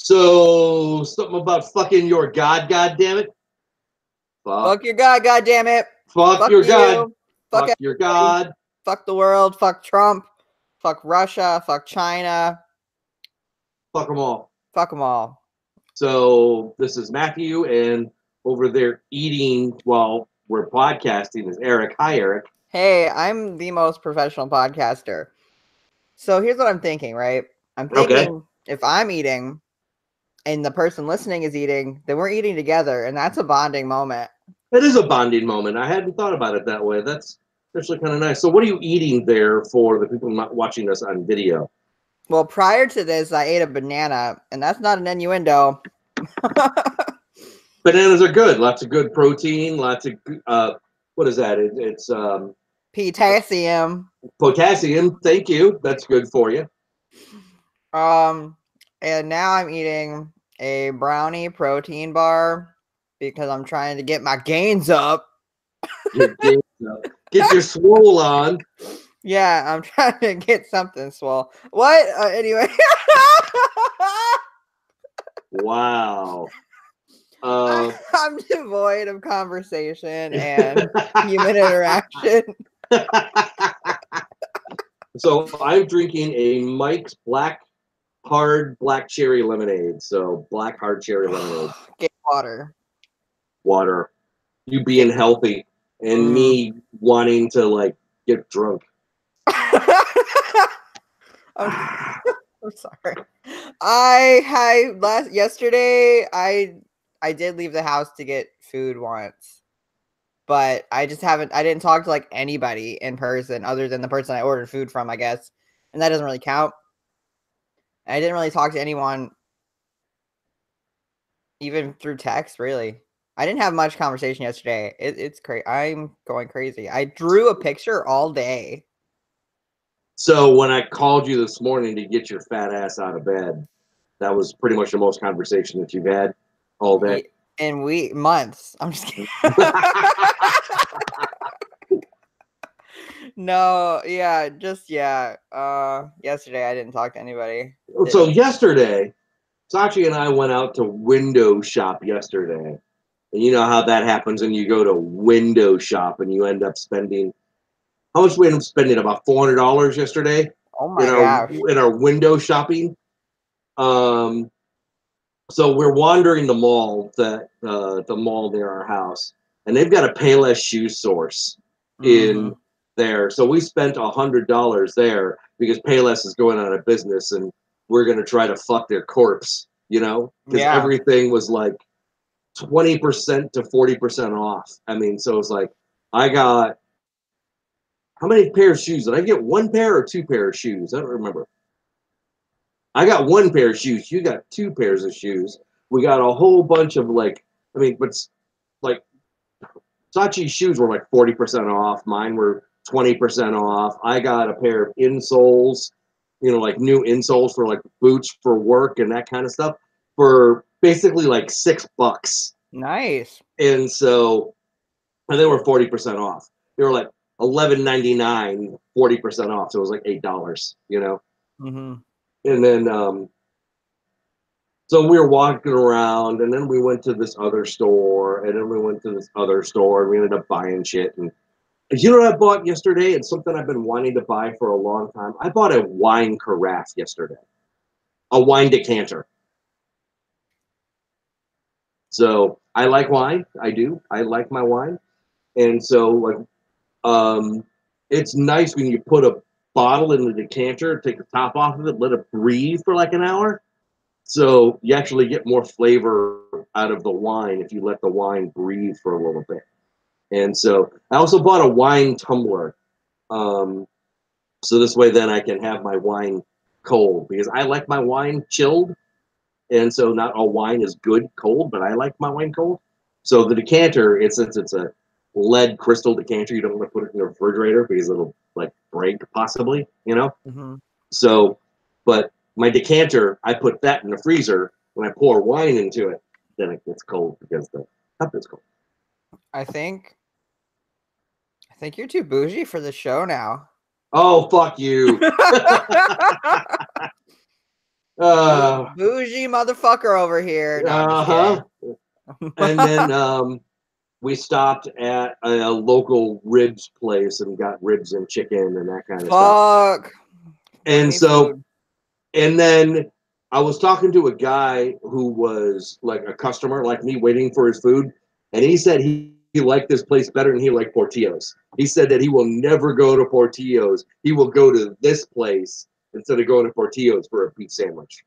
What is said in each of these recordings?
So something about fucking your God, God damn it. Fuck your God, God damn it. Fuck your God. You. Fuck your everybody. God. Fuck the world. Fuck Trump. Fuck Russia. Fuck China. Fuck them all. Fuck them all. So this is Matthew, and over there eating while we're podcasting is Eric. Hi, Eric. Hey, I'm the most professional podcaster. So here's what I'm thinking, right? I'm thinking if I'm eating and the person listening is eating, then we're eating together, and that's a bonding moment. It is a bonding moment. I hadn't thought about it that way. That's actually kind of nice. So what are you eating there for the people not watching us on video? Well, prior to this, I ate a banana, and that's not an innuendo. Bananas are good. Lots of good protein. Lots of what is that? It's Potassium. potassium. Thank you. That's good for you. And now I'm eating a brownie protein bar because I'm trying to get my gains up. Get your swole on. Yeah, I'm trying to get something swole. What? Anyway. Wow. I'm devoid of conversation and human interaction. So I'm drinking a Mike's hard black cherry lemonade. So black hard cherry lemonade. Get water. Water. You being healthy and me wanting to like get drunk. I'm sorry. Yesterday I did leave the house to get food once, but I didn't talk to like anybody in person other than the person I ordered food from, I guess, and that doesn't really count. I didn't really talk to anyone even through text, really. I didn't have much conversation yesterday. It's crazy. I'm going crazy. I drew a picture all day. So when I called you this morning to get your fat ass out of bed, that was pretty much the most conversation that you've had all day. In months. I'm just kidding. No, yeah, yesterday I didn't talk to anybody. So yesterday, Sachi and I went out to window shop yesterday. And you know how that happens when you go to window shop and you end up spending, how much we end up spending? About $400 yesterday. Oh my gosh. In our window shopping. So we're wandering the mall, the mall near our house, and they've got a Payless shoe source in there. So we spent $100 there because Payless is going out of business, and we're gonna try to fuck their corpse, because everything was like 20% to 40% off. I mean, so it's like I got how many pair of shoes? Did I get one pair or two pair of shoes? I don't remember. I got one pair of shoes. You got two pairs of shoes. We got a whole bunch of but like Sachi's shoes were like 40% off. Mine were 20% off. I got a pair of insoles, like new insoles for like boots for work and that kind of stuff for basically like $6. Nice. And they were 40% off. They were like $11.99, 40% off. So it was like $8, And then, so we were walking around, and then we went to this other store, and then we went to this other store, and we ended up buying shit. And you know what I bought yesterday? It's something I've been wanting to buy for a long time. I bought a wine carafe yesterday, a wine decanter. So I like wine. I do. I like my wine. And so, it's nice when you put a bottle in the decanter, take the top off of it, let it breathe for like an hour. So you actually get more flavor out of the wine if you let the wine breathe for a little bit. And so I also bought a wine tumbler. So this way then I can have my wine cold because I like my wine chilled. And so not all wine is good cold, but I like my wine cold. So the decanter, since it's a lead crystal decanter, you don't want to put it in the refrigerator because it'll like break possibly, So, but my decanter, I put that in the freezer. When I pour wine into it, then it gets cold because the cup is cold. I think you're too bougie for the show now. Oh, fuck you. Bougie motherfucker over here. No, I'm just uh-huh. kidding. And then we stopped at a local ribs place and got ribs and chicken and that kind of stuff. Fuck. Bring And me so, food. and then I was talking to a guy who was like a customer like me waiting for his food. And he said he liked this place better than he liked Portillo's. He said that he will never go to Portillo's. He will go to this place instead of going to Portillo's for a beef sandwich.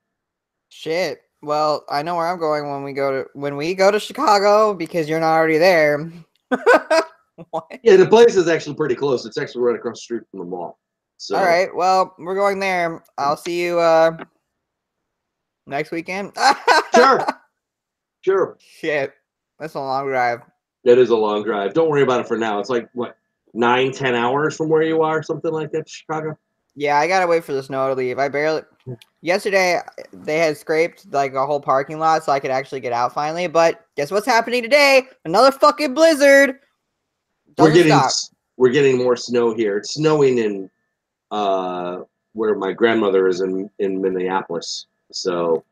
Shit. Well, I know where I'm going when we go to Chicago because you're not already there. What? Yeah, the place is actually pretty close. It's actually right across the street from the mall. So All right. Well, we're going there. I'll see you next weekend. sure. Sure. Shit. That's a long drive. That is a long drive. Don't worry about it for now. It's like what, 9, 10 hours from where you are, something like that, Chicago. Yeah, I gotta wait for the snow to leave. Yesterday they had scraped like a whole parking lot so I could actually get out finally. But guess what's happening today? Another fucking blizzard. Doesn't stop. We're getting more snow here. It's snowing in where my grandmother is in Minneapolis. So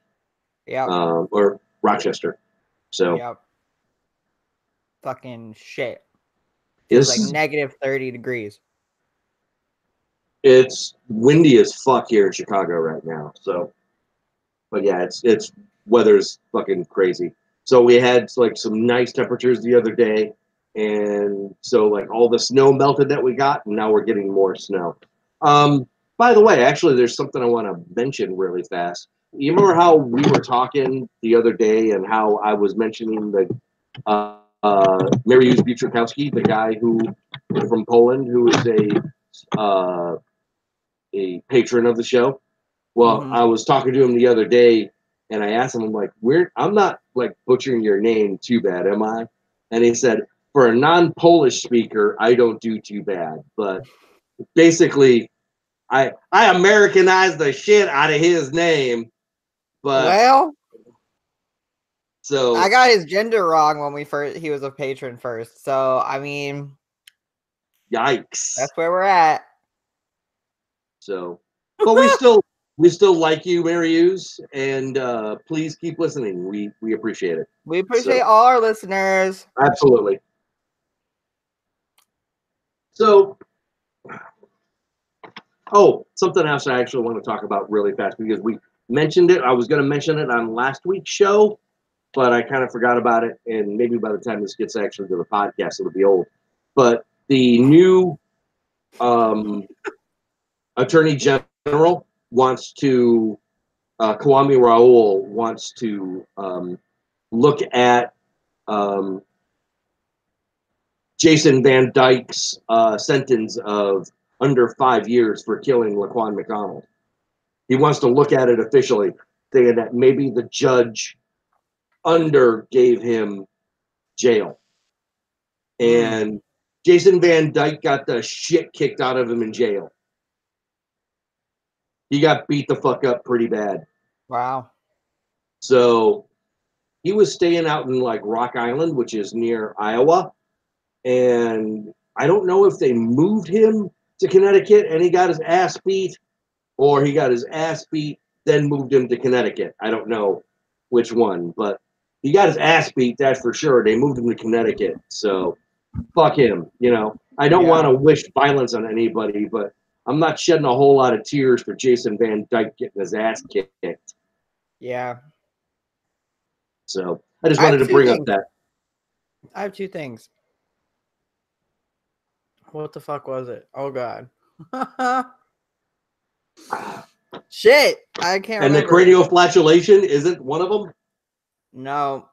Yeah. or Rochester. So Yep. Fucking shit. this Feels like negative 30 degrees. it's windy as fuck here in Chicago right now. So, but yeah, it's weather's fucking crazy. So we had like some nice temperatures the other day, and so like all the snow melted that we got, and now we're getting more snow. By the way, actually, there's something I want to mention really fast. You remember how we were talking the other day, and how I was mentioning the Mariusz Buczykowski, the guy who from Poland, who is a patron of the show. Well, I was talking to him the other day, and I asked him, I'm like, I'm not like butchering your name too bad, am I? And he said, for a non-Polish speaker, I don't do too bad. But basically, I Americanized the shit out of his name. But Well, so I got his gender wrong when he was a patron first. So I mean, yikes. that's where we're at. So, but we still like you, Mariusz, and please keep listening. We appreciate it. We appreciate all our listeners. Absolutely. So, something else I actually want to talk about really fast because we mentioned it. I was going to mention it on last week's show, but I kind of forgot about it. And maybe by the time this gets actually to the podcast, it'll be old. But the new Attorney General wants to, Kwame Raoul wants to look at Jason Van Dyke's sentence of under 5 years for killing Laquan McDonald. He wants to look at it officially, saying that maybe the judge under gave him jail. And Jason Van Dyke got the shit kicked out of him in jail. He got beat the fuck up pretty bad. Wow. So he was staying out in like Rock Island, which is near Iowa. And I don't know if they moved him to Connecticut and he got his ass beat, or he got his ass beat, then moved him to Connecticut. I don't know which one, but he got his ass beat, that's for sure. They moved him to Connecticut. So fuck him. You know, I don't want to wish violence on anybody, but I'm not shedding a whole lot of tears for Jason Van Dyke getting his ass kicked. Yeah. So I just wanted to bring up that. I have two things. What the fuck was it? Oh god. Shit. I can't remember. And the cranioflatulation isn't one of them? No.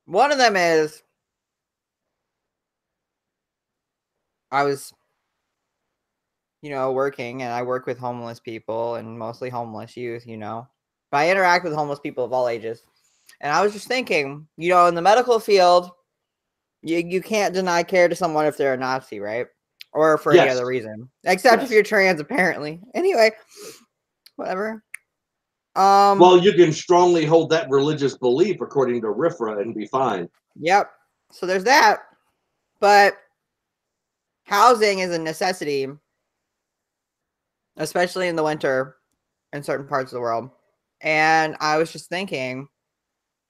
One of them is I was, working, and I work with homeless people and mostly homeless youth, But I interact with homeless people of all ages. And I was just thinking, in the medical field, you can't deny care to someone if they're a Nazi, right? Or for any other reason. Except if you're trans, apparently. Anyway, whatever. Well, you can strongly hold that religious belief according to RFRA and be fine. Yep. So there's that. But housing is a necessity, especially in the winter in certain parts of the world. And I was just thinking,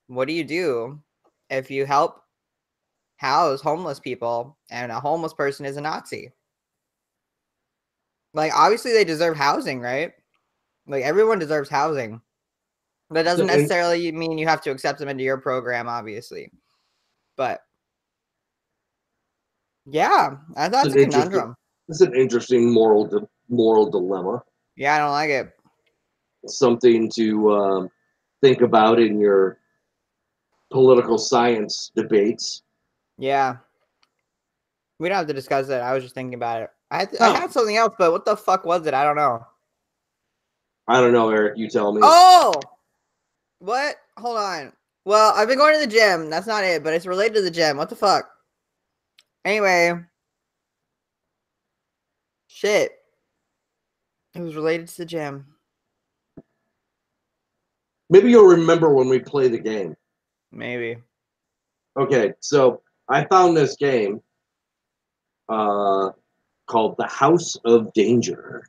what do you do if you help house homeless people and a homeless person is a Nazi? Like, obviously they deserve housing, right? Like, everyone deserves housing. That doesn't necessarily mean you have to accept them into your program, obviously. But yeah, I thought it's a conundrum. It's an interesting moral dilemma. Yeah, I don't like it. Something to think about in your political science debates. Yeah. We don't have to discuss it. I was just thinking about it. I had something else, but what the fuck was it? I don't know. I don't know, Eric. You tell me. Oh! What? Hold on. Well, I've been going to the gym. That's not it, but it's related to the gym. What the fuck? Anyway. Shit. It was related to the gym. Maybe you'll remember when we play the game. Maybe. Okay, so I found this game called The House of Danger.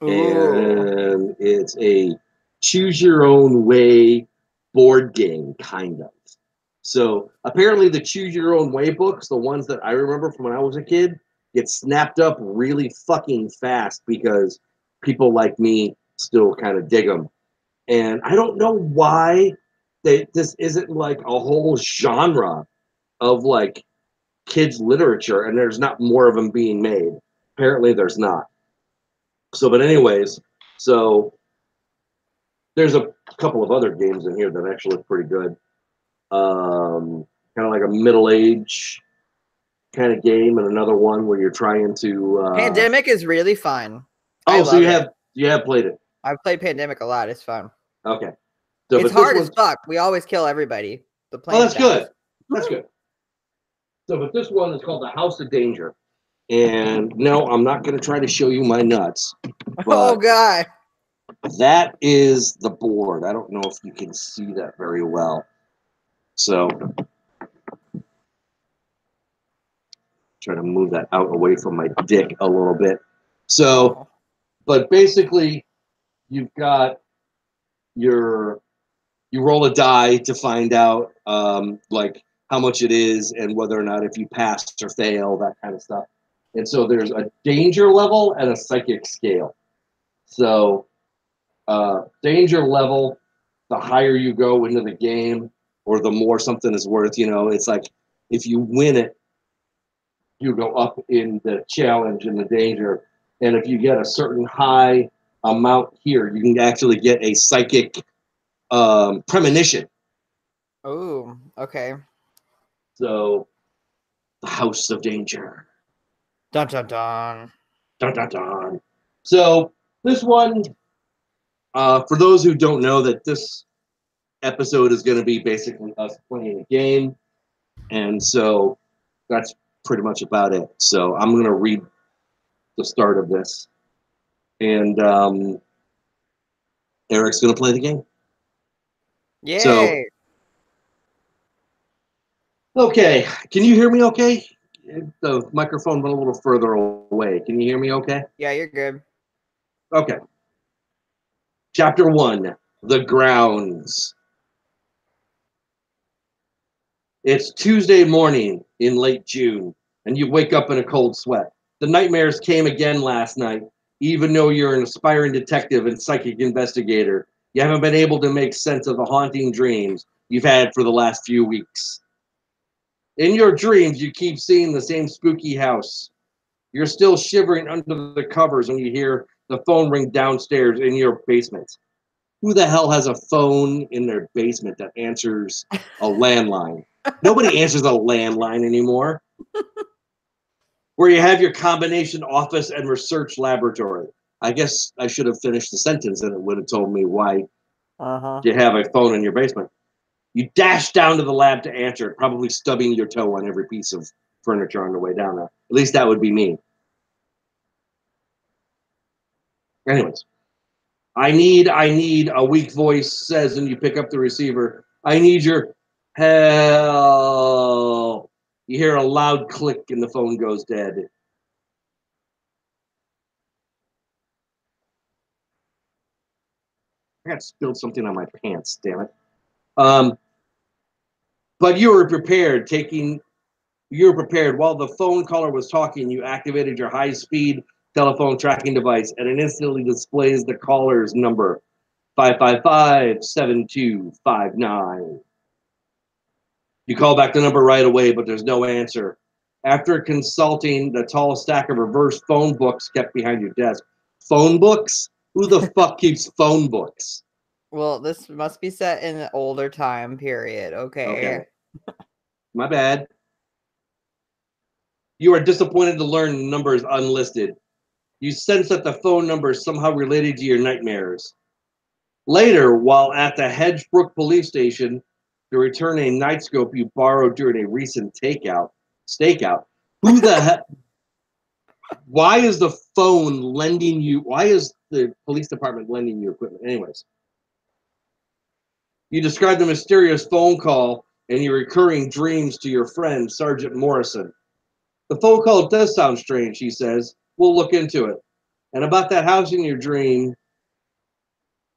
Ooh. And it's a choose your own way board game, kind of. So apparently the choose your own way books, the ones that I remember from when I was a kid, get snapped up really fucking fast because people like me still kind of dig them. And I don't know why this isn't like a whole genre of like kids literature and there's not more of them being made. Apparently there's not. So, but anyways, so there's a couple of other games in here that actually look pretty good. Kind of like a middle age kind of game, and another one where you're trying to. Pandemic is really fun. Oh, so you have played it? I've played Pandemic a lot. It's fun. Okay, so, it's hard as fuck. We always kill everybody. The planet that's dies. Good. That's good. So, but this one is called The House of Danger. And no, I'm not going to try to show you my nuts. Oh, God. That is the board. I don't know if you can see that very well. So, try to move that out away from my dick a little bit. So, but basically, you've got you roll a die to find out like how much it is and whether or not if you pass or fail, that kind of stuff. And so there's a danger level and a psychic scale. So danger level, the higher you go into the game or the more something is worth, it's like if you win it, you go up in the challenge and the danger. And if you get a certain high amount here, you can actually get a psychic premonition. Oh, okay. So the House of Danger. Dun dun dun. Dun dun dun. So this one, for those who don't know, that this episode is going to be basically us playing a game, and so that's pretty much about it. So I'm going to read the start of this, and Eric's going to play the game. Yay! So, okay, can you hear me? Okay. The microphone went a little further away. Can you hear me okay? Yeah, you're good. Okay. Chapter 1, The Grounds. It's Tuesday morning in late June, and you wake up in a cold sweat. The nightmares came again last night. Even though you're an aspiring detective and psychic investigator, you haven't been able to make sense of the haunting dreams you've had for the last few weeks. In your dreams, you keep seeing the same spooky house. You're still shivering under the covers when you hear the phone ring downstairs in your basement. Who the hell has a phone in their basement that answers a landline? Nobody answers a landline anymore. Where you have your combination office and research laboratory. I guess I should have finished the sentence and it would have told me why you have a phone in your basement. You dash down to the lab to answer it, probably stubbing your toe on every piece of furniture on the way down there. At least that would be me. Anyways, I need, a weak voice says, and you pick up the receiver. I need your help. You hear a loud click and the phone goes dead. I got spilled something on my pants, damn it. But you were prepared, while the phone caller was talking. You activated your high-speed telephone tracking device, and it instantly displays the caller's number, 555-7259. You call back the number right away, but there's no answer. After consulting the tall stack of reverse phone books kept behind your desk. Phone books? Who the fuck keeps phone books? Well, this must be set in an older time period. Okay. My bad. You are disappointed to learn the number is unlisted. You sense that the phone number is somehow related to your nightmares. Later, while at the Hedgebrook police station, to return a nightscope you borrowed during a recent stakeout. Who the heck? Why is the phone lending you? Why is the police department lending you equipment? Anyways, you describe the mysterious phone call and your recurring dreams to your friend, Sergeant Morrison. The phone call does sound strange, he says. We'll look into it. And about that house in your dream,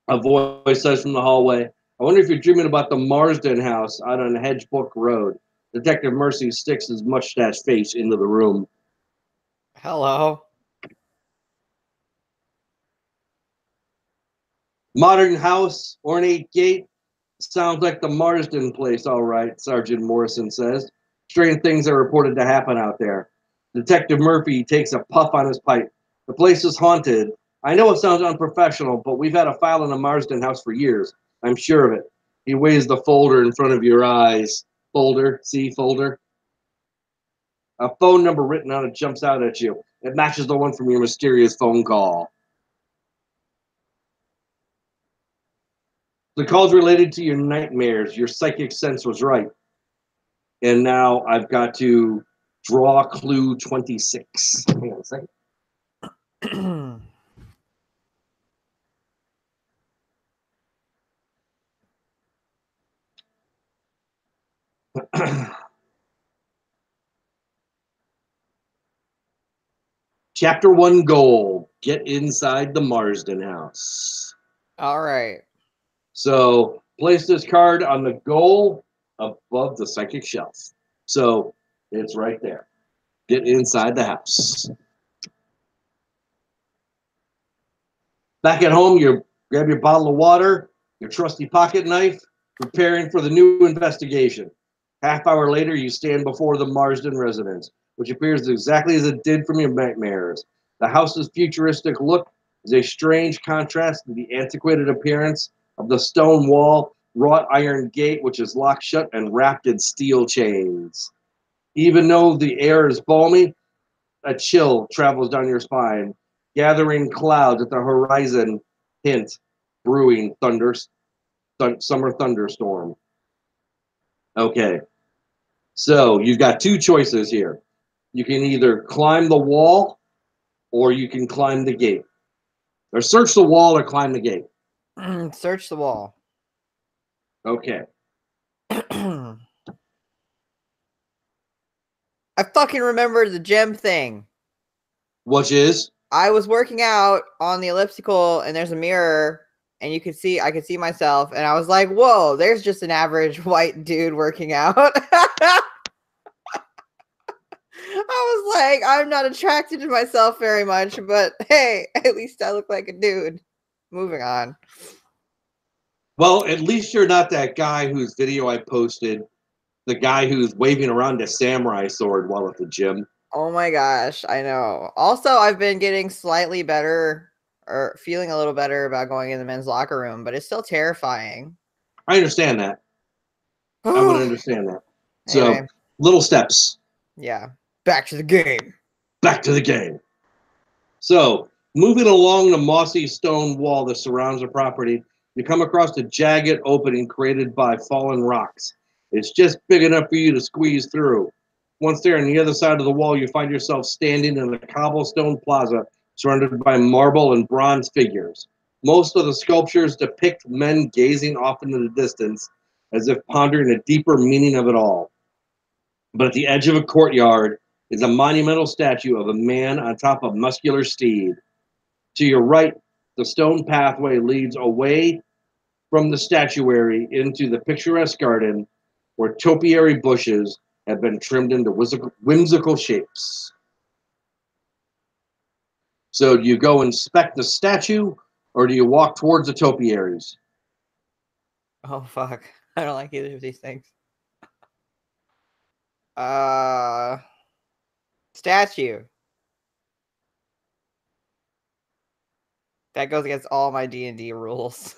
a voice says from the hallway, I wonder if you're dreaming about the Marsden house out on Hedgebrook Road. Detective Mercy sticks his mustache face into the room. Hello. Modern house, ornate gate. Sounds like the Marsden place, all right, Sergeant Morrison says. Strange things are reported to happen out there. Detective Murphy takes a puff on his pipe. The place is haunted. I know it sounds unprofessional, but we've had a file in the Marsden house for years. I'm sure of it. He waves the folder in front of your eyes. Folder, see folder? A phone number written on it jumps out at you. It matches the one from your mysterious phone call. The call's related to your nightmares. Your psychic sense was right. And now I've got to draw clue 26. Hang on a second. Chapter 1 goal. Get inside the Marsden house. All right. So place this card on the goal above the psychic shelf. So it's right there. Get inside the house. Back at home, you grab your bottle of water, your trusty pocket knife, preparing for the new investigation. Half hour later, you stand before the Marsden residence, which appears exactly as it did from your nightmares. The house's futuristic look is a strange contrast to the antiquated appearance of the stone wall, wrought iron gate, which is locked shut and wrapped in steel chains. Even though the air is balmy, a chill travels down your spine. Gathering clouds at the horizon hint brewing summer thunderstorm. Okay, so you've got two choices here. You can either climb the wall or you can climb the gate. Or search the wall or climb the gate. Search the wall. Okay. I fucking remember the gem thing. Which is? I was working out on the elliptical and there's a mirror and I could see myself and I was like, whoa, there's just an average white dude working out. I was like, I'm not attracted to myself very much, but hey, at least I look like a dude. Moving on. Well, at least you're not that guy whose video I posted, the guy who's waving around a samurai sword while at the gym. Oh my gosh, I know. Also, I've been getting slightly better or feeling a little better about going in the men's locker room, but it's still terrifying. I understand that. I would understand that. Anyway. So, little steps. Yeah. Back to the game. Back to the game. So, moving along the mossy stone wall that surrounds the property, you come across a jagged opening created by fallen rocks. It's just big enough for you to squeeze through. Once there on the other side of the wall, you find yourself standing in a cobblestone plaza surrounded by marble and bronze figures. Most of the sculptures depict men gazing off into the distance as if pondering a deeper meaning of it all. But at the edge of a courtyard is a monumental statue of a man on top of a muscular steed. To your right, the stone pathway leads away from the statuary into the picturesque garden where topiary bushes have been trimmed into whimsical shapes. So do you go inspect the statue, or do you walk towards the topiaries? Oh fuck. I don't like either of these things. Statue. That goes against all my D&D rules.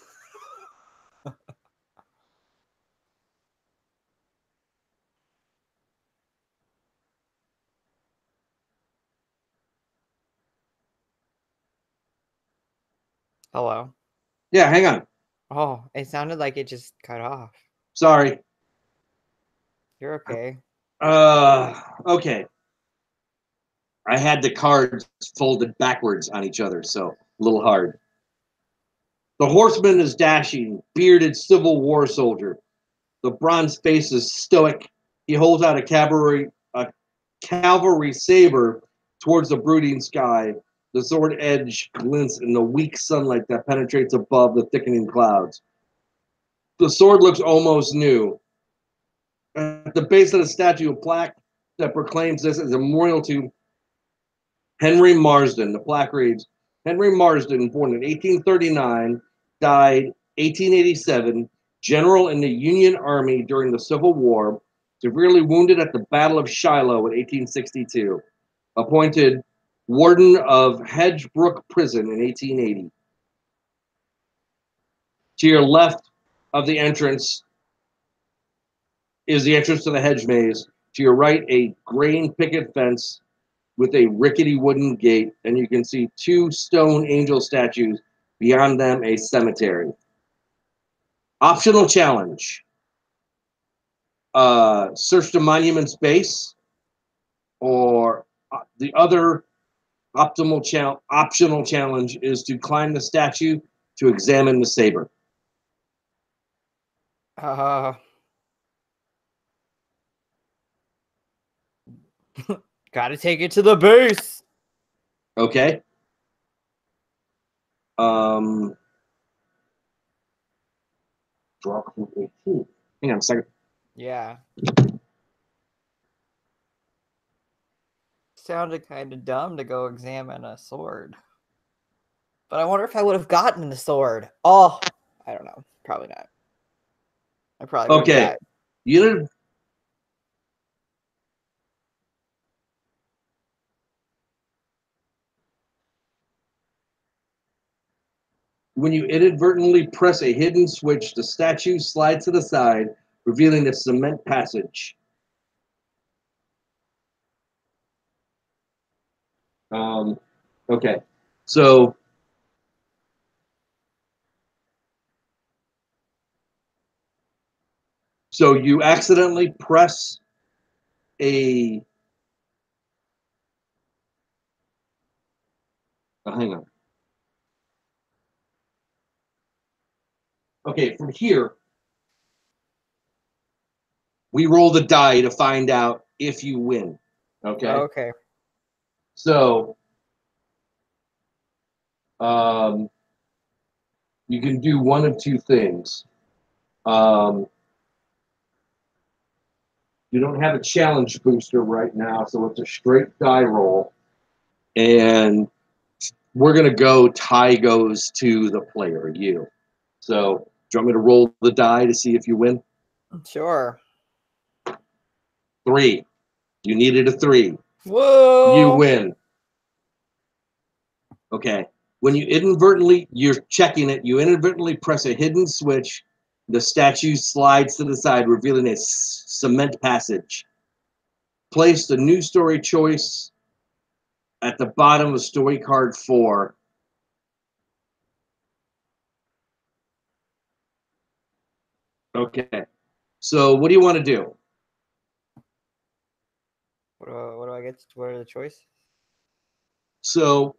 Hello. Yeah, hang on. Oh, it sounded like it just cut off. Sorry. You're okay. Okay. I had the cards folded backwards on each other, so a little hard. The horseman is dashing, bearded Civil War soldier. The bronze face is stoic. He holds out a cavalry saber towards the brooding sky. The sword edge glints in the weak sunlight that penetrates above the thickening clouds. The sword looks almost new. At the base of the statue, a plaque that proclaims this as a memorial to Henry Marsden. The plaque reads, Henry Marsden, born in 1839, died 1887, general in the Union Army during the Civil War, severely wounded at the Battle of Shiloh in 1862, appointed warden of Hedgebrook Prison in 1880. To your left of the entrance is the entrance to the hedge maze. To your right, a grain picket fence with a rickety wooden gate, and you can see two stone angel statues. Beyond them, a cemetery. Optional challenge. Search the monument's base, or the other optional challenge is to climb the statue to examine the saber. Gotta take it to the base. Okay. Draw 18. Hang on a second. Yeah. Sounded kind of dumb to go examine a sword. But I wonder if I would have gotten the sword. Oh, I don't know. Probably not. I probably would have Okay. died. You When you inadvertently press a hidden switch, the statue slides to the side, revealing a cement passage. Okay. So you accidentally press a hang on. Okay, from here, we roll the die to find out if you win. Okay. Okay. So, you can do one of two things. You don't have a challenge booster right now, so it's a straight die roll. And we're going to go tie goes to the player, you. So, do you want me to roll the die to see if you win? Sure. 3. You needed a 3. Whoa. You win. Okay. When you're checking it, you inadvertently press a hidden switch. The statue slides to the side, revealing a cement passage. Place the new story choice at the bottom of story card 4. Okay. So what do you want to do? What do I get? What are the choices? So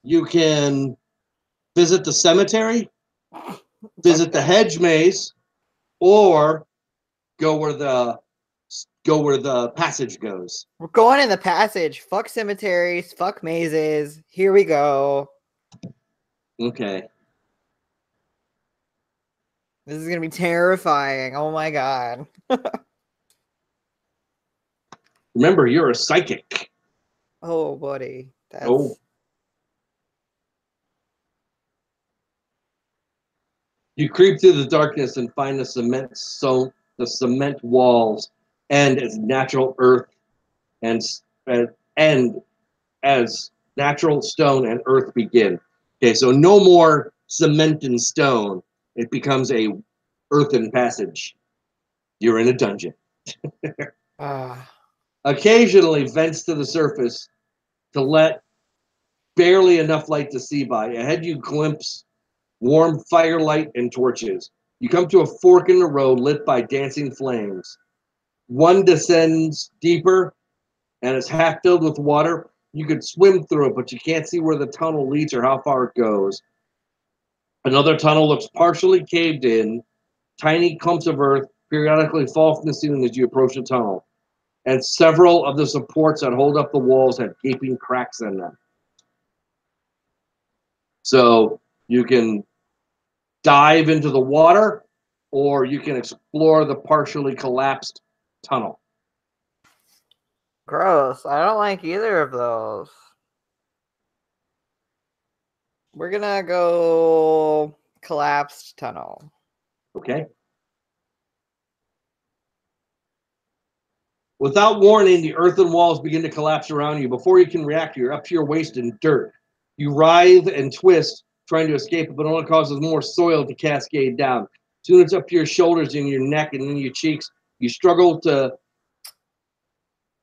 you can visit the cemetery, visit the hedge maze, or go where the passage goes. We're going in the passage. Fuck cemeteries. Fuck mazes. Here we go. Okay. This is gonna be terrifying. Oh my god. Remember, you're a psychic. Oh, buddy. That's Oh. You creep through the darkness and find the cement walls end as natural earth and end as natural stone and earth begin. Okay, so no more cement and stone. It becomes a earthen passage. You're in a dungeon. Occasionally, vents to the surface to let barely enough light to see by. Ahead, you glimpse warm firelight and torches. You come to a fork in the road lit by dancing flames. One descends deeper and is half filled with water. You could swim through it, but you can't see where the tunnel leads or how far it goes. Another tunnel looks partially caved in. Tiny clumps of earth periodically fall from the ceiling as you approach the tunnel. And several of the supports that hold up the walls have gaping cracks in them. So you can dive into the water, or you can explore the partially collapsed tunnel. gross. I don't like either of those. We're gonna go collapsed tunnel. Okay. Without warning, the earthen walls begin to collapse around you. Before you can react, you're up to your waist in dirt. You writhe and twist, trying to escape, but it only causes more soil to cascade down. Soon it's up to your shoulders and your neck and then your cheeks. You struggle to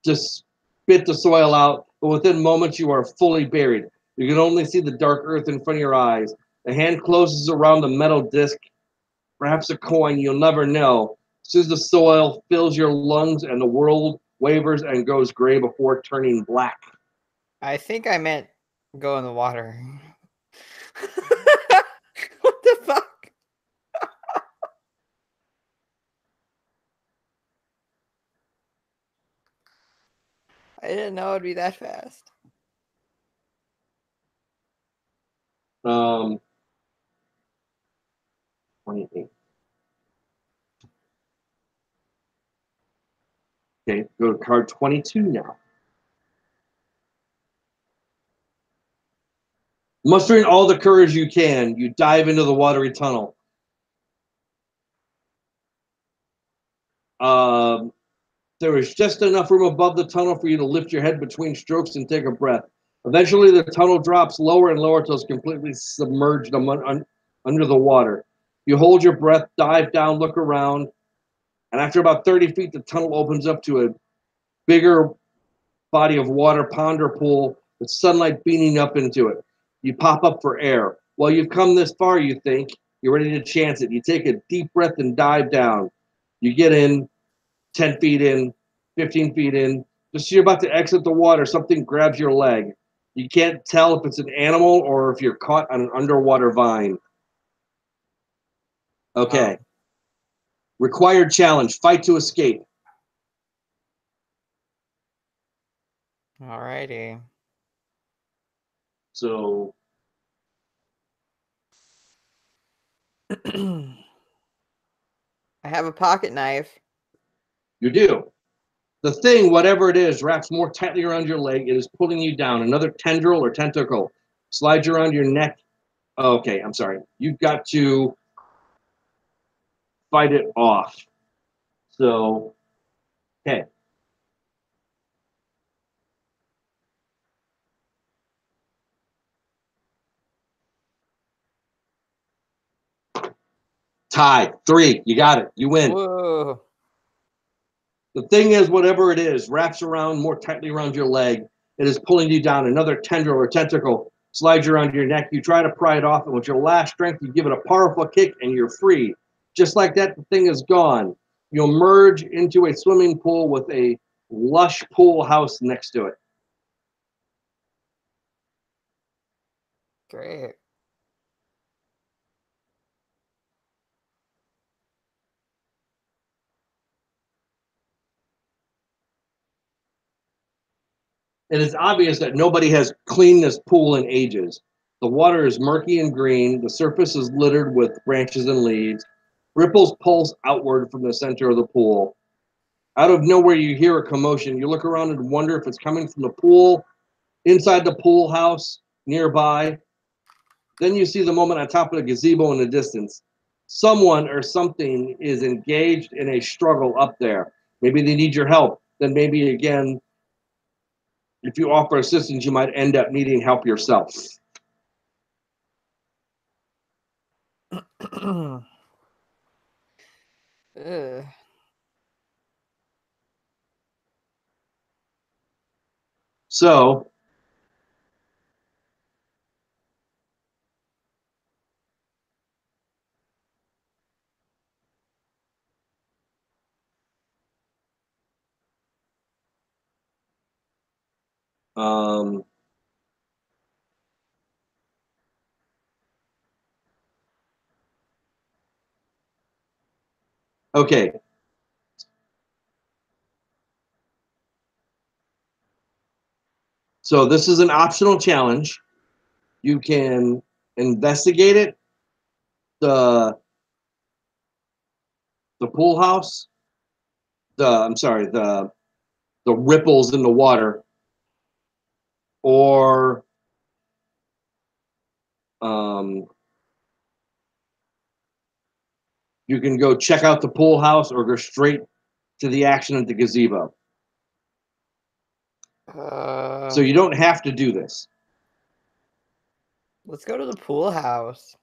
spit the soil out, but within moments you are fully buried. You can only see the dark earth in front of your eyes. The hand closes around the metal disc, perhaps a coin, you'll never know. As soon as the soil fills your lungs and the world wavers and goes gray before turning black. I think I meant go in the water. What the fuck? I didn't know it'd be that fast. 28. Okay, go to card 22 now. Mustering all the courage you can, you dive into the watery tunnel. There is just enough room above the tunnel for you to lift your head between strokes and take a breath. Eventually, the tunnel drops lower and lower until it's completely submerged under the water. You hold your breath, dive down, look around, and after about 30 feet, the tunnel opens up to a bigger body of water, pond or pool, with sunlight beaming up into it. You pop up for air. Well, you've come this far, you think. You're ready to chance it. You take a deep breath and dive down. You get in, 10 feet in, 15 feet in. Just as you're about to exit the water, something grabs your leg. You can't tell if it's an animal or if you're caught on an underwater vine. Okay. Required challenge, fight to escape. Alrighty. So I have a pocket knife. you do. The thing, whatever it is, wraps more tightly around your leg. It is pulling you down. Another tendril or tentacle slides around your neck. Okay, I'm sorry. You've got to fight it off. So, okay. Tie. 3. You got it. You win. Whoa. The thing is, whatever it is, wraps around more tightly around your leg. It is pulling you down. Another tendril or tentacle slides around your neck. You try to pry it off, and with your last strength, you give it a powerful kick, and you're free. Just like that, the thing is gone. You'll merge into a swimming pool with a lush pool house next to it. Great. It is obvious that nobody has cleaned this pool in ages. The water is murky and green. The surface is littered with branches and leaves. Ripples pulse outward from the center of the pool. Out of nowhere, you hear a commotion. You look around and wonder if it's coming from the pool, inside the pool house, nearby. Then you see the moment on top of the gazebo in the distance. Someone or something is engaged in a struggle up there. Maybe they need your help. Then maybe again, if you offer assistance, you might end up needing help yourself. Ugh. So, okay. So this is an optional challenge. You can investigate it, the pool house, the ripples in the water, or you can go check out the pool house or go straight to the action at the gazebo. So you don't have to do this. Let's go to the pool house.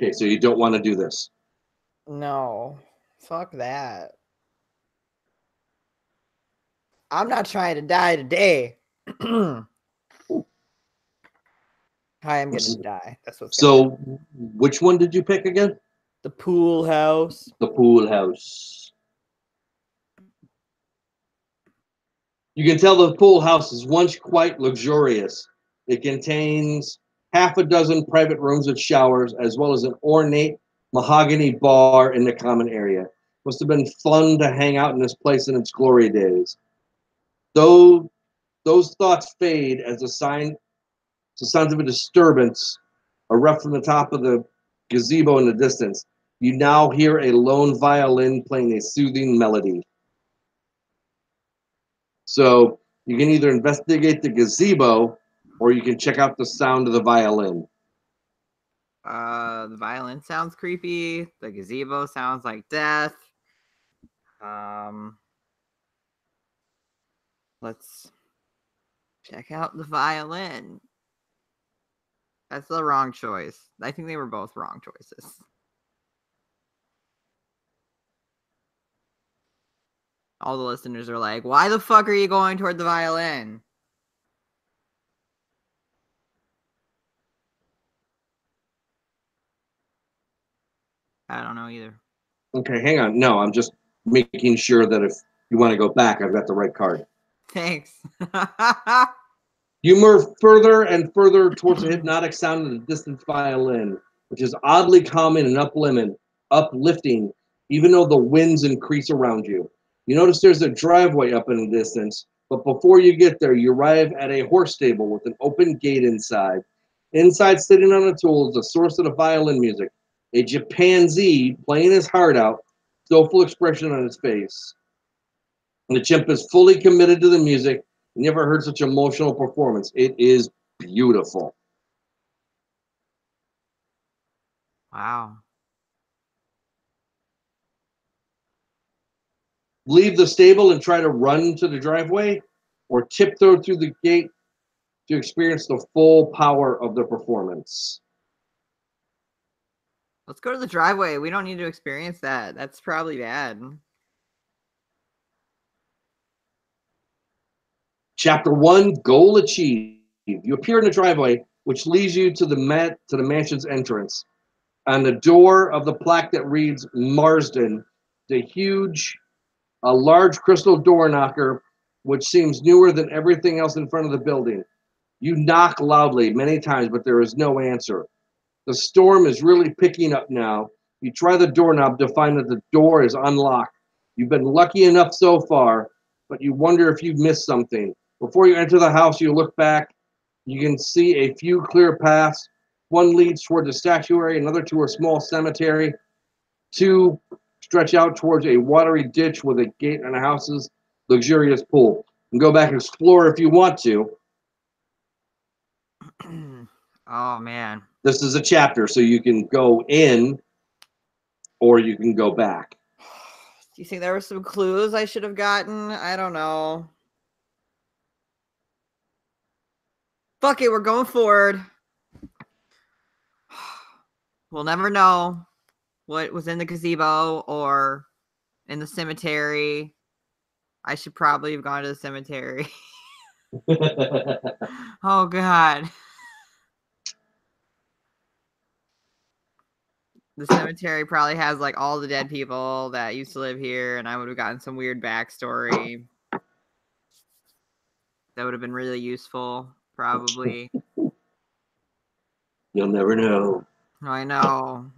Okay, so you don't want to do this. No, fuck that. I'm not trying to die today. I am gonna die. That's what's So, gonna which one did you pick again? the pool house. The pool house. You can tell the pool house is once quite luxurious. It contains half a dozen private rooms with showers, as well as an ornate mahogany bar in the common area. Must have been fun to hang out in this place in its glory days. Though those thoughts fade as the signs of a disturbance erupt from the top of the gazebo in the distance. You now hear a lone violin playing a soothing melody. So you can either investigate the gazebo or you can check out the sound of the violin. The violin sounds creepy. The gazebo sounds like death. Let's check out the violin. That's the wrong choice. I think they were both wrong choices. All the listeners are like, why the fuck are you going toward the violin? I don't know either. Okay, hang on. No, I'm just making sure that if you want to go back, I've got the right card. Thanks. You move further and further towards the hypnotic sound of the distant violin, which is oddly calming and uplifting, even though the winds increase around you. You notice there's a driveway up in the distance, but before you get there, you arrive at a horse stable with an open gate inside. Inside, sitting on a tool, is the source of the violin music, a chimpanzee playing his heart out, soulful expression on his face. And the chimp is fully committed to the music. Never heard such emotional performance. It is beautiful. Wow. Leave the stable and try to run to the driveway, or tiptoe through the gate to experience the full power of the performance. Let's go to the driveway. We don't need to experience that. That's probably bad. Chapter 1, goal achieved. You appear in the driveway, which leads you to the mansion's entrance. On the door of the plaque that reads Marsden, a large crystal door knocker, which seems newer than everything else in front of the building. You knock loudly many times, but there is no answer. The storm is really picking up now. You try the doorknob to find that the door is unlocked. You've been lucky enough so far, but you wonder if you've missed something. Before you enter the house, you look back. You can see a few clear paths, One leads toward the statuary, another to a small cemetery. Two stretch out towards a watery ditch with a gate and a house's luxurious pool. You can go back and explore if you want to. Oh man. This is a chapter, so you can go in or you can go back. Do you think there were some clues I should have gotten? I don't know. Fuck it, we're going forward. We'll never know what was in the gazebo or in the cemetery. I should probably have gone to the cemetery. Oh god. The cemetery probably has like all the dead people that used to live here, and I would have gotten some weird backstory. That would have been really useful, probably. You'll never know. I know.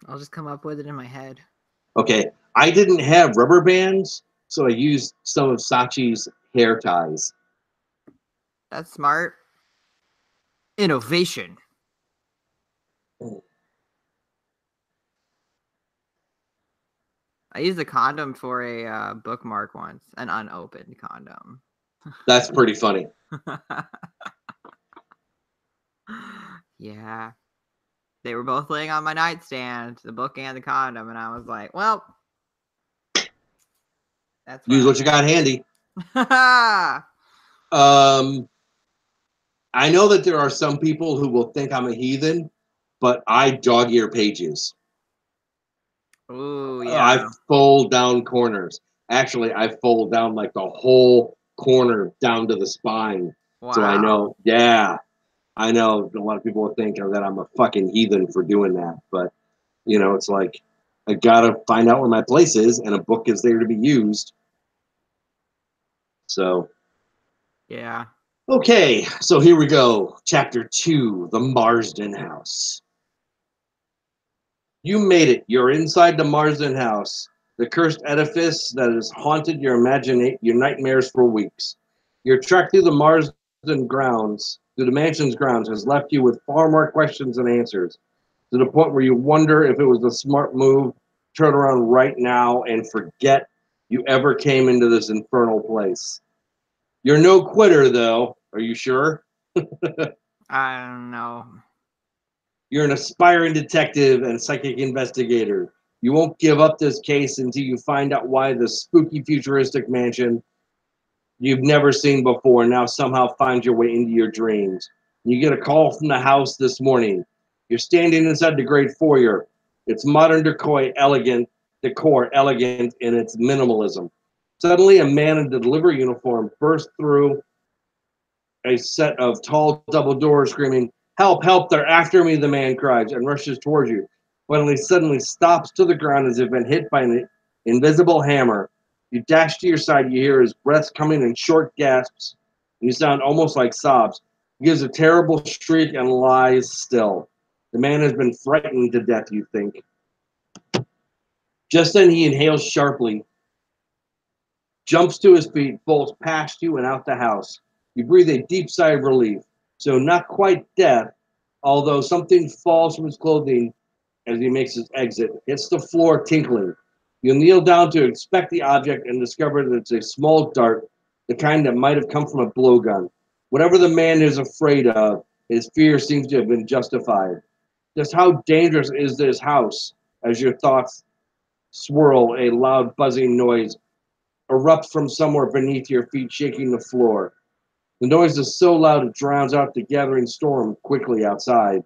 I'll just come up with it in my head. Okay, I didn't have rubber bands, so I used some of Sachi's hair ties. That's smart. Innovation. I used a condom for a bookmark once, an unopened condom. That's pretty funny. Yeah. They were both laying on my nightstand, the book and the condom, and I was like, well, that's Use what you got handy. I know that there are some people who will think I'm a heathen, but I dog ear pages. Ooh, yeah. I fold down corners. Actually, I fold down like the whole corner down to the spine. Wow. So I know, yeah, I know a lot of people will think that I'm a fucking heathen for doing that. But, you know, it's like I got to find out where my place is, and a book is there to be used. So. Yeah. Okay, so here we go. Chapter 2, The Marsden House. You made it. You're inside the Marsden House, the cursed edifice that has haunted your nightmares for weeks. Your trek through the mansion's grounds, has left you with far more questions than answers, to the point where you wonder if it was a smart move to turn around right now and forget you ever came into this infernal place. You're no quitter, though. Are you sure? I don't know. You're an aspiring detective and psychic investigator. You won't give up this case until you find out why the spooky futuristic mansion you've never seen before now somehow finds your way into your dreams. You get a call from the house this morning. You're standing inside the great foyer. It's modern decor, elegant in its minimalism. Suddenly, a man in a delivery uniform bursts through a set of tall double doors, screaming, "Help, help, they're after me," the man cries and rushes towards you. When he suddenly stops to the ground as if been hit by an invisible hammer. You dash to your side, you hear his breath coming in short gasps, and you sound almost like sobs. He gives a terrible shriek and lies still. The man has been frightened to death, you think. Just then he inhales sharply, jumps to his feet, bolts past you and out the house. You breathe a deep sigh of relief. So not quite death, although something falls from his clothing as he makes his exit, hits the floor tinkling. You kneel down to inspect the object and discover that it's a small dart, the kind that might have come from a blowgun. Whatever the man is afraid of, his fear seems to have been justified. Just how dangerous is this house? As your thoughts swirl, a loud buzzing noise erupts from somewhere beneath your feet, shaking the floor. The noise is so loud it drowns out the gathering storm quickly outside.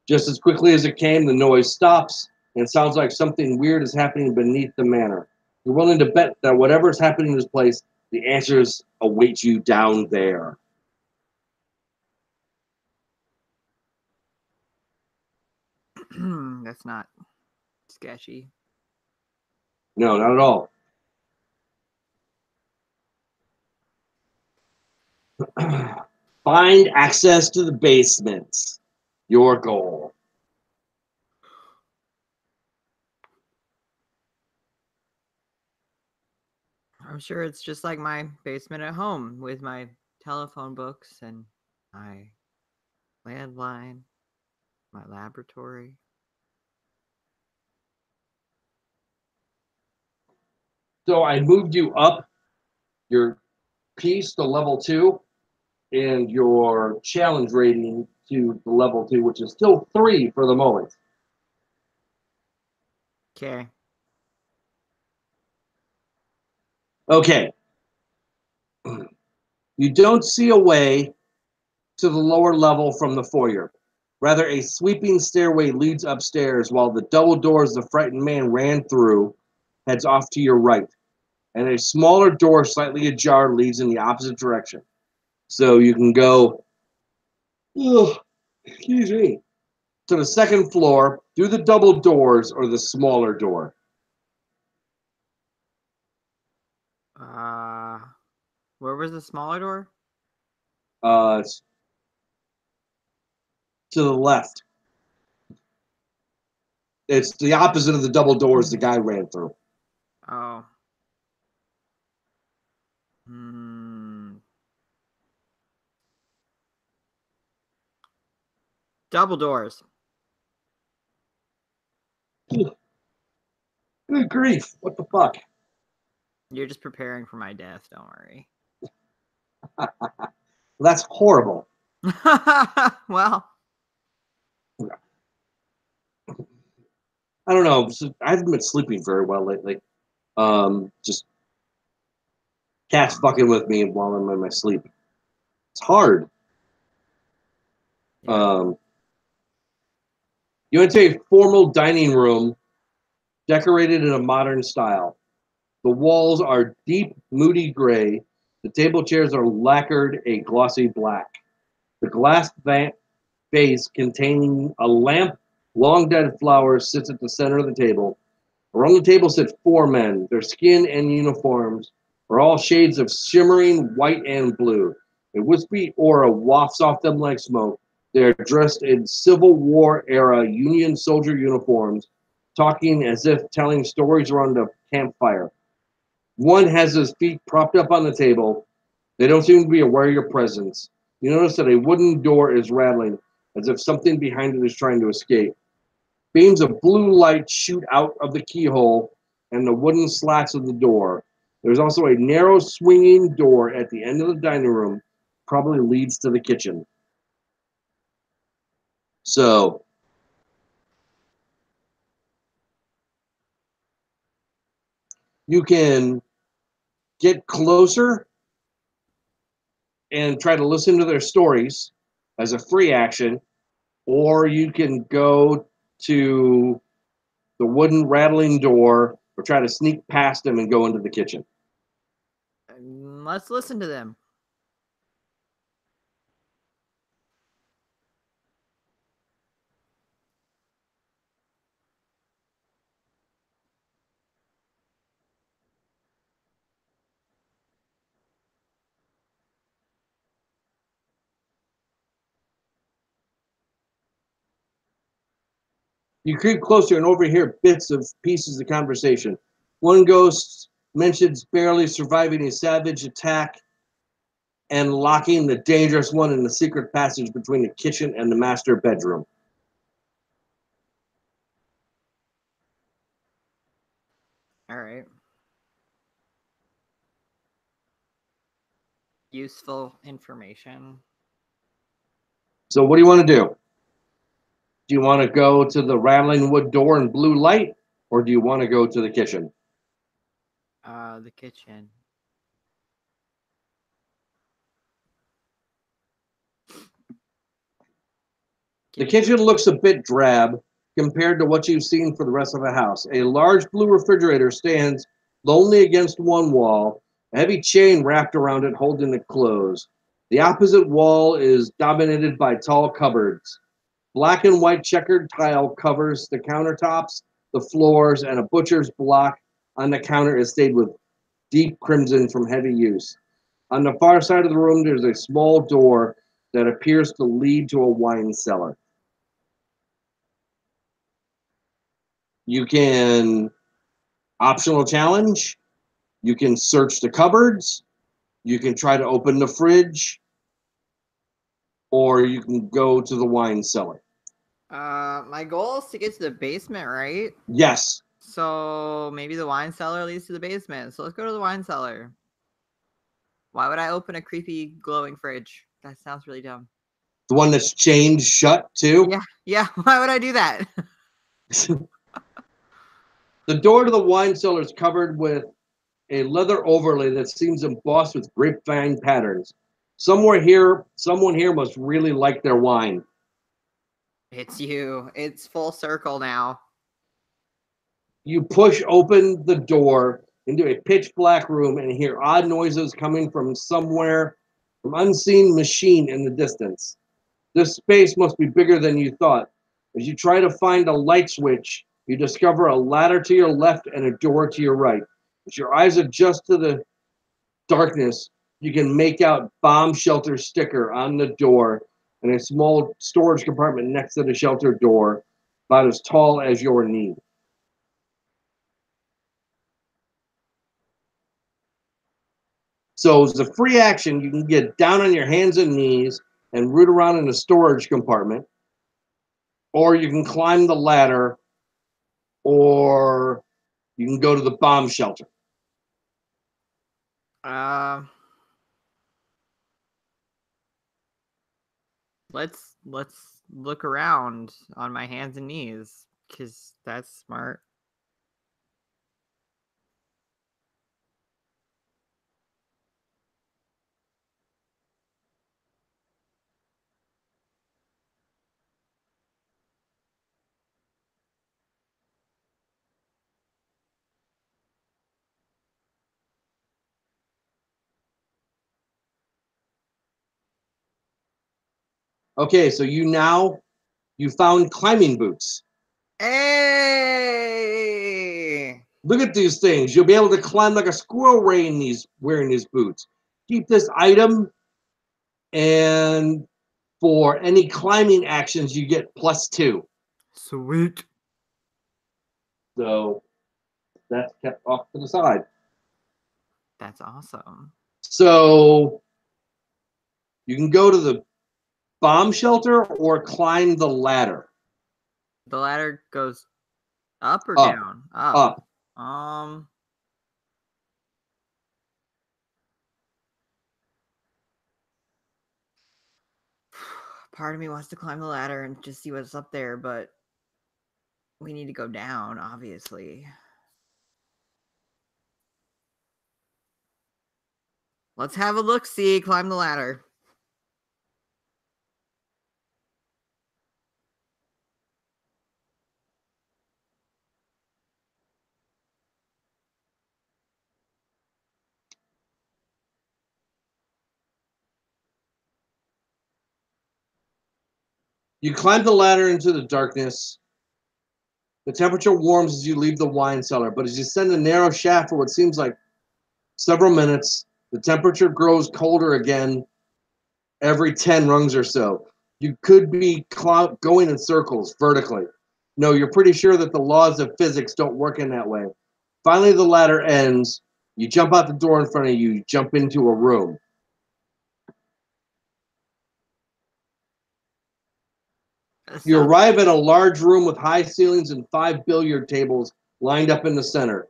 Just as quickly as it came, the noise stops, and it sounds like something weird is happening beneath the manor. You're willing to bet that whatever is happening in this place, the answers await you down there. That's not sketchy. No, not at all. Find access to the basement. Your goal. I'm sure it's just like my basement at home with my telephone books and my landline, my laboratory. So I moved you up your piece to level 2 and your challenge rating to the level 2, which is still 3 for the moment. Okay. Okay. You don't see a way to the lower level from the foyer. Rather, a sweeping stairway leads upstairs, while the double doors the frightened man ran through heads off to your right, and a smaller door slightly ajar leads in the opposite direction. So you can go, excuse me, to the second floor through the double doors or the smaller door. Where was the smaller door? To the left. It's the opposite of the double doors the guy ran through. Oh. Double doors. Good grief. What the fuck? You're just preparing for my death, don't worry. That's horrible. Well. I don't know. I haven't been sleeping very well lately. Just cats fucking with me while I'm in my sleep. It's hard. Yeah. You enter a formal dining room decorated in a modern style. The walls are deep, moody gray. The table chairs are lacquered a glossy black. The glass vase containing a lamp, long dead flowers, sits at the center of the table. Around the table sit 4 men. Their skin and uniforms are all shades of shimmering white and blue. A wispy aura wafts off them like smoke. They are dressed in Civil War era Union soldier uniforms, talking as if telling stories around a campfire. One has his feet propped up on the table. They don't seem to be aware of your presence. You notice that a wooden door is rattling, as if something behind it is trying to escape. Beams of blue light shoot out of the keyhole and the wooden slats of the door. There's also a narrow swinging door at the end of the dining room, probably leads to the kitchen. So, you can get closer and try to listen to their stories as a free action, or you can go to the wooden rattling door or try to sneak past them and go into the kitchen. Let's listen to them. You creep closer and overhear bits of pieces of conversation. One ghost mentions barely surviving a savage attack and locking the dangerous one in the secret passage between the kitchen and the master bedroom. All right. Useful information. So what do you want to do? Do you want to go to the rattling wood door and blue light, or do you want to go to the kitchen? The kitchen. The kitchen looks a bit drab compared to what you've seen for the rest of the house. A large blue refrigerator stands lonely against one wall, a heavy chain wrapped around it holding it closed. The opposite wall is dominated by tall cupboards. Black and white checkered tile covers the countertops, the floors, and a butcher's block on the counter is stained with deep crimson from heavy use. On the far side of the room, there's a small door that appears to lead to a wine cellar. You can optional challenge. You can search the cupboards. You can try to open the fridge, or you can go to the wine cellar. My goal is to get to the basement, right? Yes. So maybe the wine cellar leads to the basement. So let's go to the wine cellar. Why would I open a creepy glowing fridge? That sounds really dumb. The one that's chained shut, too? Yeah. Why would I do that? The door to the wine cellar is covered with a leather overlay that seems embossed with grapevine patterns. Someone here must really like their wine. It's you. It's full circle now. You push open the door into a pitch black room and hear odd noises coming from somewhere, from unseen machine in the distance. This space must be bigger than you thought. As you try to find a light switch, you discover a ladder to your left and a door to your right. As your eyes adjust to the darkness, you can make out bomb shelter sticker on the door and a small storage compartment next to the shelter door, about as tall as your knee. So as a free action, you can get down on your hands and knees and root around in the storage compartment, or you can climb the ladder, or you can go to the bomb shelter. Let's look around on my hands and knees, because that's smart. Okay, so you found climbing boots. Hey! Look at these things. You'll be able to climb like a squirrel wearing these boots. Keep this item, and for any climbing actions, you get +2. Sweet. So that's kept off to the side. That's awesome. So you can go to the bomb shelter or climb the ladder. The ladder goes up or Up. down? Up. Part of me wants to climb the ladder and just see what's up there, but we need to go down, obviously. Let's have a look-see. Climb the ladder. You climb the ladder into the darkness. The temperature warms as you leave the wine cellar, but as you ascend a narrow shaft for what seems like several minutes, the temperature grows colder again every 10 rungs or so. You could be going in circles vertically. No, you're pretty sure that the laws of physics don't work in that way. Finally, the ladder ends. You jump out the door in front of you, jump into a room. You arrive in a large room with high ceilings and 5 billiard tables lined up in the center.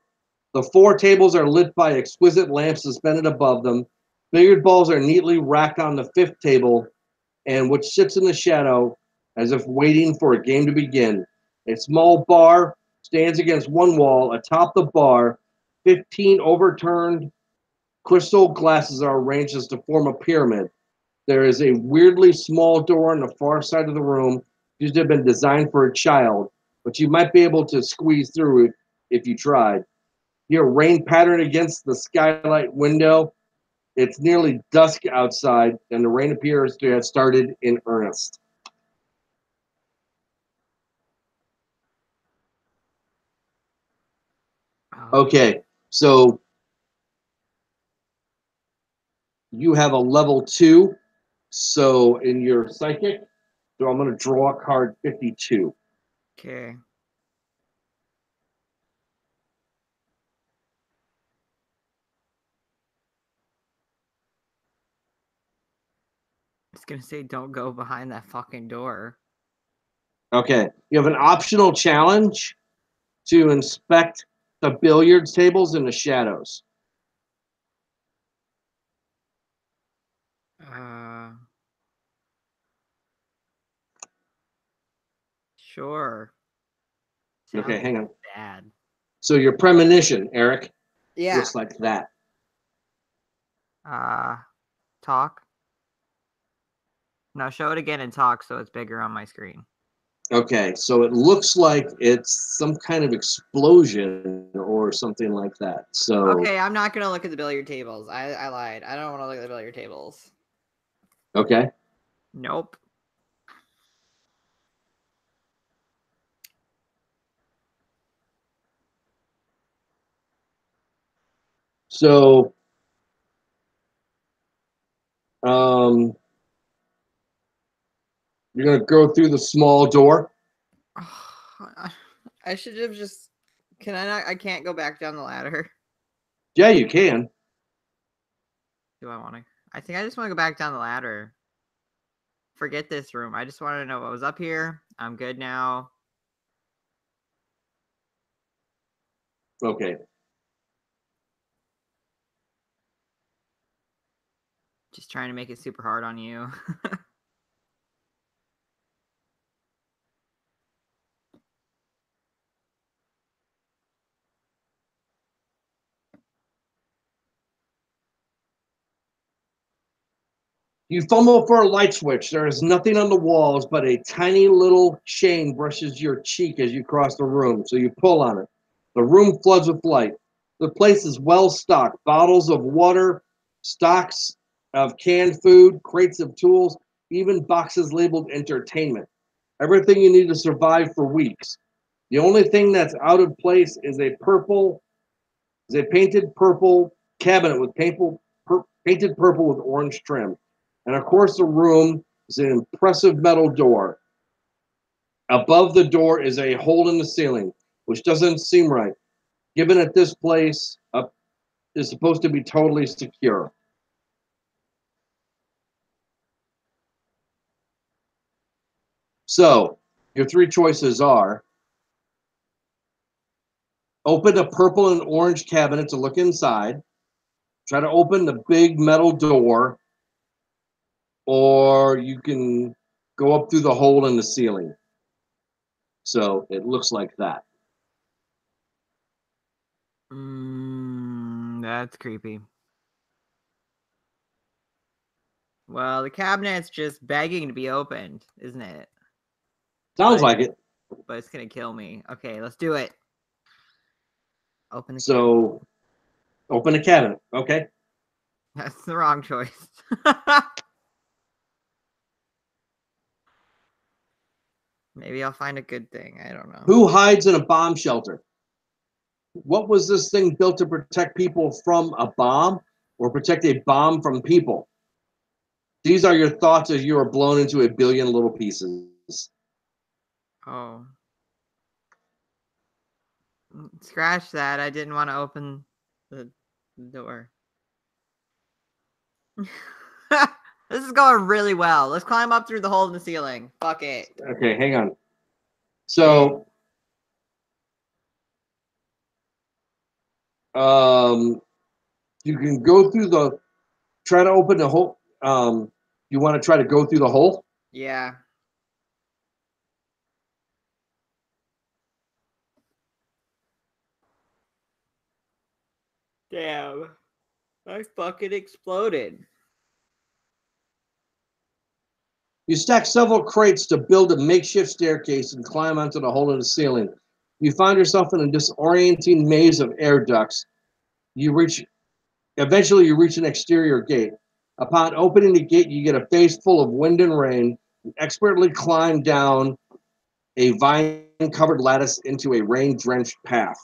The 4 tables are lit by exquisite lamps suspended above them. Billiard balls are neatly racked on the 5th table, and which sits in the shadow as if waiting for a game to begin. A small bar stands against one wall. Atop the bar, 15 overturned crystal glasses are arranged as to form a pyramid. There is a weirdly small door on the far side of the room, used to have been designed for a child, but you might be able to squeeze through it if you tried. You hear rain pattern against the skylight window. It's nearly dusk outside, and the rain appears to have started in earnest. Okay, so you have a level 2. So in your psychic, so I'm going to draw card 52. Okay. gonna say don't go behind that fucking door. Okay. You have an optional challenge to inspect the billiards tables in the shadows. Sure. Okay, Sounds hang on. bad. So your premonition, Eric, Yeah. looks like that. Talk. No, show it again and talk so it's bigger on my screen. Okay, so it looks like it's some kind of explosion or something like that. So Okay, I'm not gonna look at the billiard tables. I lied. I don't want to look at the billiard tables. okay. Nope. So you're gonna go through the small door. I should have just. Can I not? I can't go back down the ladder. Yeah, you can. Do I want to? I think I just want to go back down the ladder. Forget this room. I just wanted to know what was up here. I'm good now. Okay. Just trying to make it super hard on you. You fumble for a light switch. There is nothing on the walls, but a tiny little chain brushes your cheek as you cross the room. So you pull on it. The room floods with light. The place is well stocked. Bottles of water, stocks of canned food, crates of tools, even boxes labeled entertainment. Everything you need to survive for weeks. The only thing that's out of place is a painted purple cabinet with painted purple with orange trim. And across the room is an impressive metal door. Above the door is a hole in the ceiling, which doesn't seem right, given that this place is supposed to be totally secure. So, your three choices are open a purple and orange cabinet to look inside, try to open the big metal door, or you can go up through the hole in the ceiling. So it looks like that. That's creepy. Well, the cabinet's just begging to be opened, isn't it? Sounds like it. But it's gonna kill me. Okay, let's do it. Open the cabinet. So open the cabinet. Okay. That's the wrong choice. Maybe I'll find a good thing. I don't know. Who hides in a bomb shelter? What was this thing built to protect people from a bomb or protect a bomb from people? These are your thoughts as you are blown into a billion little pieces. Oh. Scratch that. I didn't want to open the door. This is going really well. Let's climb up through the hole in the ceiling. Fuck it. Okay, hang on. So, you can go through try to open the hole. You want to try to go through the hole? Yeah. Damn. I fucking exploded. You stack several crates to build a makeshift staircase and climb onto the hole in the ceiling. You find yourself in a disorienting maze of air ducts. Eventually you reach an exterior gate. Upon opening the gate, you get a face full of wind and rain. You expertly climb down a vine-covered lattice into a rain-drenched path.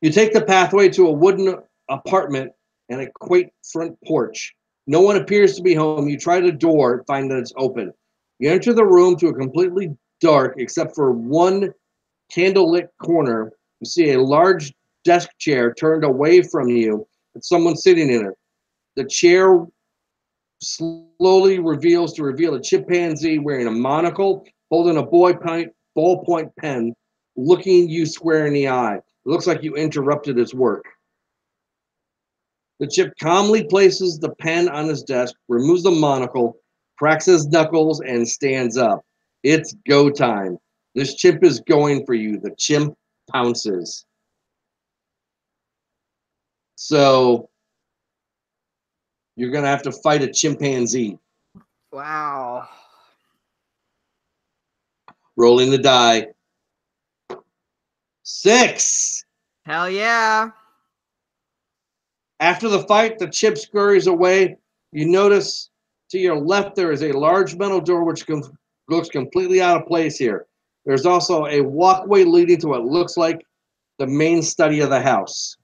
You take the pathway to a wooden apartment and a quaint front porch. No one appears to be home. You try the door, find that it's open. You enter the room to a completely dark, except for one candlelit corner. You see a large desk chair turned away from you, and someone sitting in it. The chair slowly reveals to reveal a chimpanzee wearing a monocle, holding a ballpoint pen, looking you square in the eye. It looks like you interrupted his work. The chimp calmly places the pen on his desk, removes the monocle, cracks his knuckles, and stands up. It's go time. This chimp is going for you. The chimp pounces. So you're going to have to fight a chimpanzee. Wow. Rolling the die. 6. Hell yeah. After the fight, the chimp scurries away. You notice to your left there is a large metal door which looks completely out of place here. There's also a walkway leading to what looks like the main study of the house.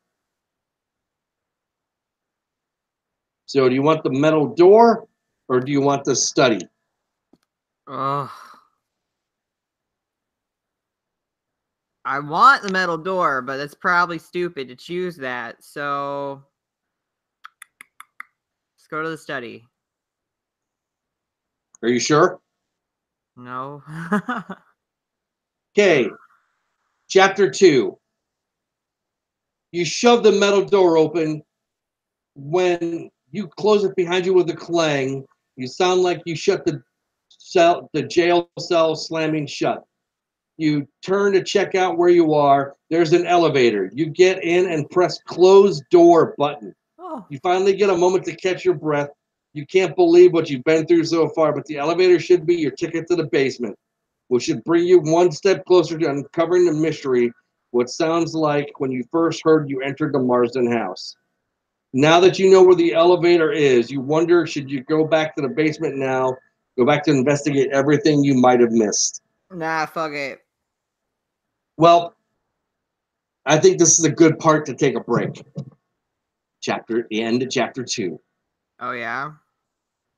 So do you want the metal door or do you want the study? Ugh. I want the metal door, but it's probably stupid to choose that. So let's go to the study. Are you sure? No. Okay. Chapter 2. You shove the metal door open. When you close it behind you with a clang, you sound like you shut the jail cell slamming shut. You turn to check out where you are. There's an elevator. You get in and press close door button. Oh. You finally get a moment to catch your breath. You can't believe what you've been through so far, but the elevator should be your ticket to the basement, which should bring you one step closer to uncovering the mystery, what sounds like when you first heard you entered the Marsden house. Now that you know where the elevator is, you wonder, should you go back to the basement now, go back to investigate everything you might have missed? Nah, fuck it. Well, I think this is a good part to take a break. The end of chapter 2. Oh, yeah?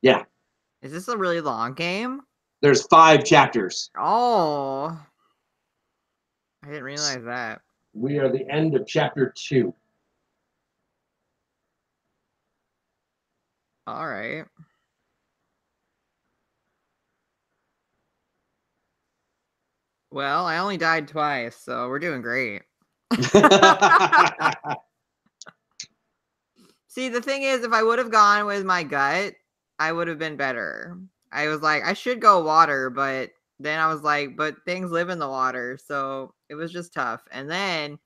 Yeah. Is this a really long game? There's 5 chapters. Oh. I didn't realize that. We are the end of chapter 2. All right. Well, I only died twice, so we're doing great. See, the thing is, if I would have gone with my gut, I would have been better. I was like, I should go water, but then I was like, but things live in the water, so it was just tough. And then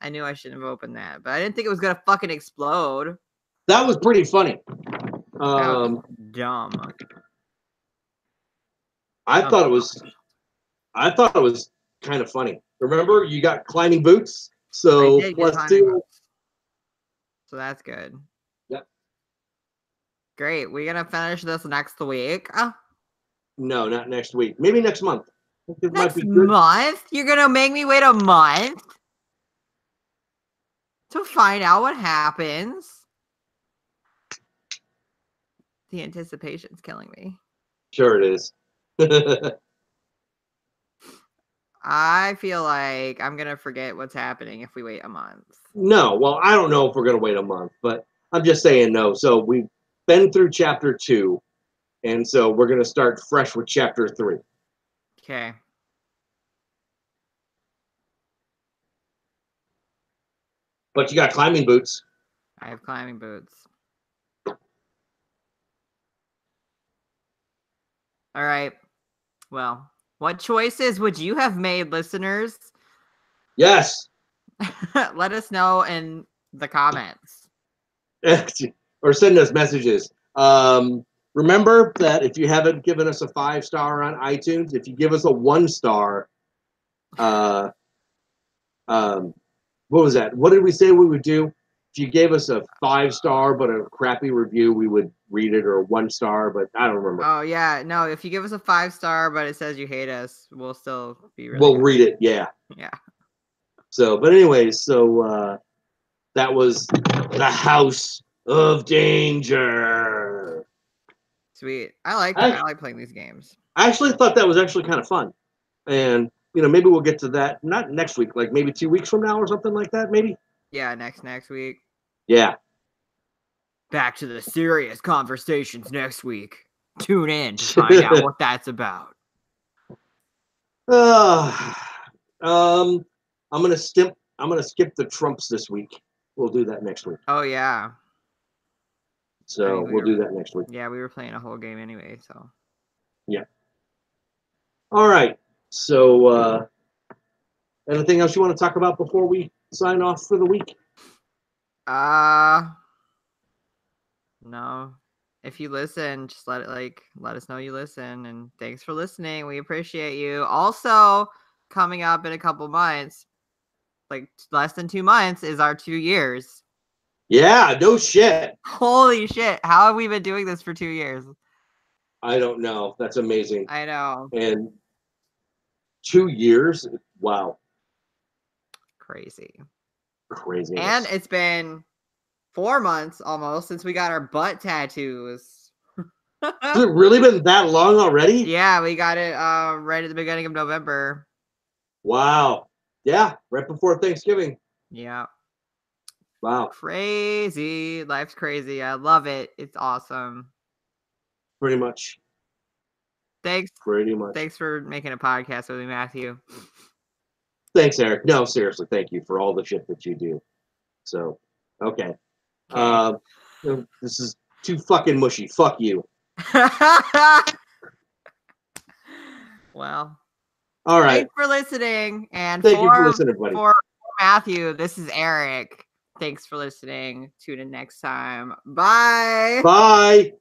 I knew I shouldn't have opened that, but I didn't think it was gonna fucking explode. That was pretty funny. That was dumb. I thought it was kind of funny. Remember, you got climbing boots, so I did get climbing +2. boots. So that's good. Yep. Great. We're gonna finish this next week. No, not next week. Maybe next month. It might Next be good. month? You're gonna make me wait a month to find out what happens? The anticipation's killing me. Sure it is. I feel like I'm gonna forget what's happening if we wait a month. No, well, I don't know if we're going to wait a month, but I'm just saying no. So we've been through chapter 2, and so we're going to start fresh with chapter 3. Okay. But you got climbing boots. I have climbing boots. All right. Well, what choices would you have made, listeners? Yes. Let us know in the comments. Or send us messages. Remember that if you haven't given us a 5-star on iTunes, if you give us a 1-star, what was that? What did we say we would do? If you gave us a 5-star but a crappy review, we would read it, or a 1-star, but I don't remember. Oh yeah, no. If you give us a 5-star but it says you hate us, we'll still be really. We'll good. read it. Yeah. Yeah. So, but anyways, so that was the House of Danger. Sweet. I like playing these games. I actually thought that was actually kind of fun, and maybe we'll get to that not next week, like maybe 2 weeks from now or something like that. Maybe. Yeah, next week. Yeah. Back to the serious conversations next week. Tune in to find out what that's about. I'm gonna skip the Trumps this week. We'll do that next week. Oh yeah. So we'll do that next week. Yeah, we were playing a whole game anyway, so. Yeah. All right. So anything else you want to talk about before we sign off for the week? No. If you listen, just let us know you listen, and thanks for listening. We appreciate you. Also, coming up in a couple months, like less than 2 months, is our 2 years. Yeah, no shit. Holy shit. How have we been doing this for 2 years? I don't know. That's amazing. I know. And 2 years? Wow. Crazy. Craziness. And it's been 4 months almost since we got our butt tattoos. Has it really been that long already? Yeah, we got it right at the beginning of November. Wow. Yeah, right before Thanksgiving. Yeah. Wow. Crazy. Life's crazy. I love it. It's awesome. Pretty much. Thanks. Pretty much. Thanks for making a podcast with me, Matthew. Thanks, Eric. No, seriously, thank you for all the shit that you do. So, okay. This is too fucking mushy. Fuck you. Well. All right. Thanks for listening. And thank you for listening, buddy. For Matthew, this is Eric. Thanks for listening. Tune in next time. Bye. Bye.